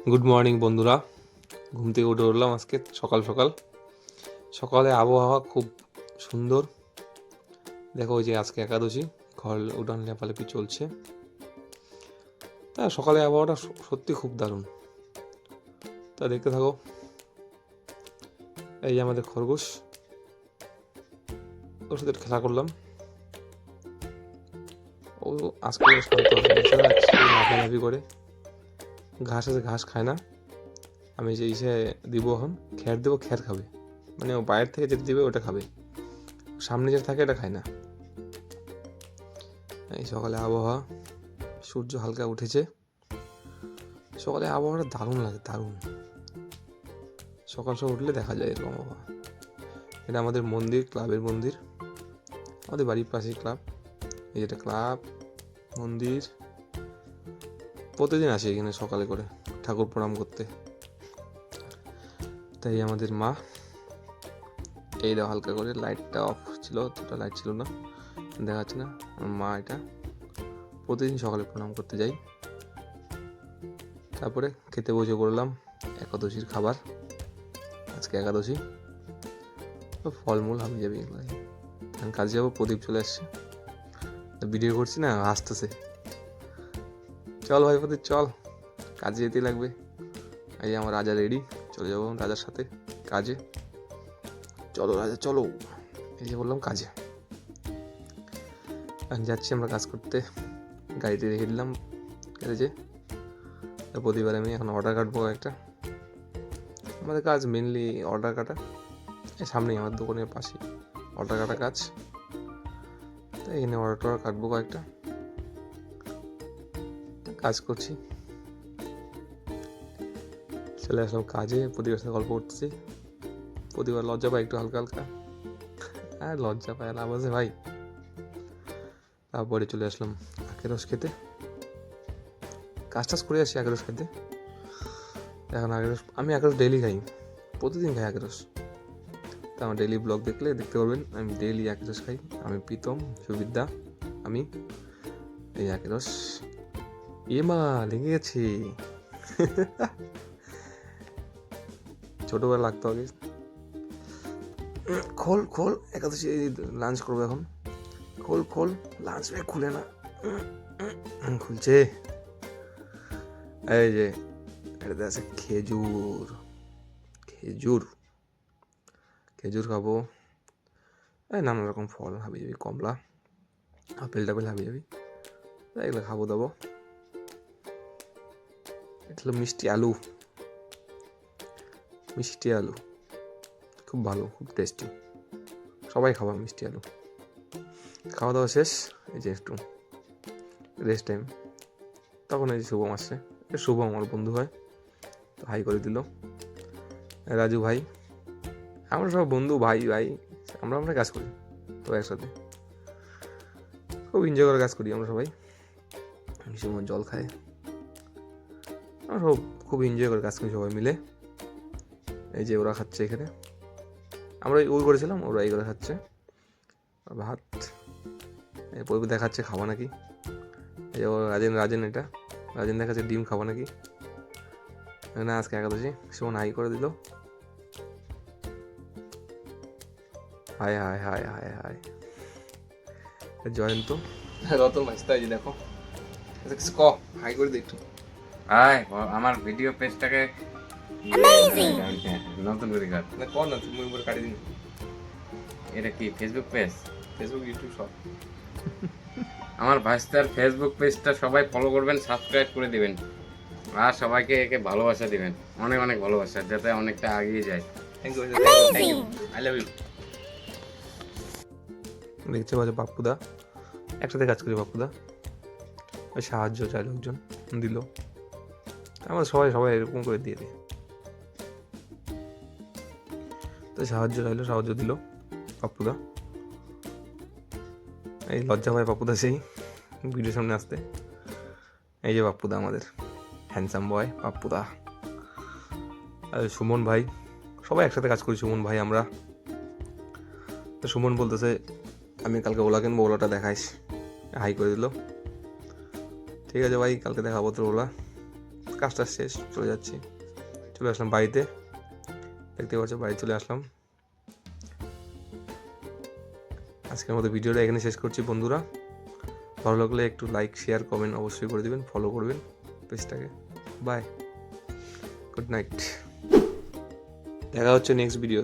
Good morning বন্ধুরা। ঘুম থেকে উঠে উঠলাম আজকে সকাল সকাল। সকালে আবহাওয়া খুব সুন্দর। দেখো ওই যে আজকে একাদশী, ঘর উঠান লেপালেপি চলছে। তা সকালে আবহাওয়াটা সত্যি খুব দারুণ। তা দেখতে থাকো। এই যে আমাদের খরগোশ, ওর সাথে খেলা করলাম। ও আজকে শান্ত আছে, লাফালাফি করে। ঘাস আছে, ঘাস খায় না। আমি যে ইসে দিব, এখন খ্যার দেবো, খ্যার খাবে। মানে ও বাইরের থেকে যেটা দিবে ওটা খাবে, সামনে যেটা থাকে এটা খায় না। এই সকালে আবহাওয়া, সূর্য হালকা উঠেছে। সকালে আবহাওয়াটা দারুণ লাগে, দারুণ। সকাল সকাল উঠলে দেখা যায় এরকম আবহাওয়া। এটা আমাদের মন্দির, ক্লাবের মন্দির, আমাদের বাড়ির পাশেই ক্লাব। এই যেটা ক্লাব মন্দির, প্রতিদিন আসি এখানে সকালে করে ঠাকুর প্রণাম করতে। তাই আমাদের মা, এই দাও হালকা করে, লাইটটা অফ ছিল, দুটো লাইট ছিল না, দেখা যাচ্ছে না। আমার মা এটা প্রতিদিন সকালে প্রণাম করতে যাই। তারপরে খেতে বসে পড়লাম একাদশীর খাবার। আজকে একাদশী, ফলমূল হাবি যাবি এগুলো। আমি কাজে যাবো, প্রদীপ চলে আসছে, ভিডিও করছি না, হাসতেছে। চল ভাই প্রদীপ চল, কাজে যেতেই লাগবে। এই আমার রাজা রেডি, চলে যাবো রাজার সাথে কাজে। চলো রাজা চলো। এই যে বললাম কাজে যাচ্ছি আমরা কাজ করতে। গাড়িতে রেখে দিলাম গ্যারেজে। প্রতিবার আমি এখন অর্ডার কাটবো একটা। আমাদের কাজ মেনলি অর্ডার কাটা। সামনেই আমার দোকানের পাশে অর্ডার কাটা কাজ। তাই এখানে অর্ডার টর্ডার কাটবো কয়েকটা, কাজ করছি। চলে আসলাম কাজে, প্রতিবার সাথে গল্প করতেছি। প্রতিবার লজ্জা পাই একটু হালকা হালকা, আর লজ্জা পায় লাভ আছে ভাই। তারপরে চলে আসলাম আখের রস খেতে। কাজ টাজ করে আসি আখের রস খেতে। এখন আখের রস, আমি আখের রস ডেইলি খাই, প্রতিদিন খাই আখের রস। তা আমার ডেইলি ব্লগ দেখলে দেখতে পারবেন, আমি ডেইলি আখের রস খাই। আমি প্রীতম, সুবিদ্যা, আমি এই আখের রস। মা লেগে গেছি। ছোটবেলা লাগতো আগে। খোল খোল, একাদশী লাঞ্চ করবো এখন। খোল খোল, লাঞ্চ ব্যাগ খুলে না। খুলছে। এই যে এটাতে আছে খেজুর, খেজুর খেজুর খাবো। এই নানা রকম ফল হাবি যাবি, কমলা, আপেল টাপেল হাবি যাবি, এগুলো খাবো দাবো। এটা হলো মিষ্টি আলু, মিষ্টি আলু খুব ভালো, খুব টেস্টি। সবাই খাবা মিষ্টি আলু। খাওয়া দাওয়া শেষ, এই যে একটু রেস্ট টাইম। তখন এই যে শুভম আসছে। শুভম আমার বন্ধু হয়, তো হাই করে দিল। রাজু ভাই, আমরা সব বন্ধু, ভাই ভাই, আমরা আমরা কাজ করি তো একসাথে, খুব এনজয় করে কাজ করি আমরা সবাই। সময় জল খায়, আমরা সব খুব এনজয় করে কাজ করি সবাই মিলে। এই যে ওরা খাচ্ছে এখানে, আমরা ওই করেছিলাম, ওরা এই করে খাচ্ছে ভাত। এরপর দেখাচ্ছে খাওয়া নাকি। এই যে রাজেন, রাজেন এটা রাজেন দেখাচ্ছে ডিম খাওয়া নাকি। না আজকে একাদশী, সুমন হাই করে দিল। হায় হায় হায় হায় হায়। জয়ন্ত, রতন মাস্টার, এই যে দেখো ক হাই করে দিই একটু। হাই, আমার ভিডিও পেজটাকে নতুন করে কাট। না কর না, তুমি উপরে কাটি দিন। এটা কি ফেসবুক পেজ? ফেসবুক, ইউটিউব সব। আমার ভাইস্তার ফেসবুক পেজটা সবাই ফলো করবেন, সাবস্ক্রাইব করে দিবেন, আর সবাইকে একে ভালোবাসা দিবেন, অনেক অনেক ভালোবাসা, যাতে অনেকটা এগিয়ে যায়। Thank you, thank you, I love you. দেখতে পাচ্ছ পাপ্পুদা, একসাথে কাজ করি পাপ্পুদা। ওই সাহায্য চাই লোকজন, দিল। আমার সবাই সবাই এরকম করে দিয়ে দিই। তো সাহায্য চাইলো, সাহায্য দিল পাপ্পুদা। এই লজ্জা পায় পাপ্পুদা সেই ভিডিওর সামনে আসতে। এই যে পাপ্পুদা আমাদের হ্যান্ডসাম বয় পাপ্পুদা। আর সুমন ভাই, সবাই একসাথে কাজ করি। সুমন ভাই আমরা, তো সুমন বলতেছে আমি কালকে ওলা কিনবো, ওলাটা দেখাইস। হাই করে দিল। ঠিক আছে ভাই, কালকে দেখাবো তোর ওলা, কাজটা শেষ, চলে যাচ্ছি। চলে আসলাম বাড়িতে, দেখতে পাচ্ছ বাড়ি চলে আসলাম। আজকের মতো ভিডিওটা এখানে শেষ করছি বন্ধুরা। ভালো লাগলে একটু লাইক, শেয়ার, কমেন্ট অবশ্যই করে দেবেন, ফলো করবেন পেজটাকে। বাই, গুড নাইট, দেখা হচ্ছে নেক্সট ভিডিও।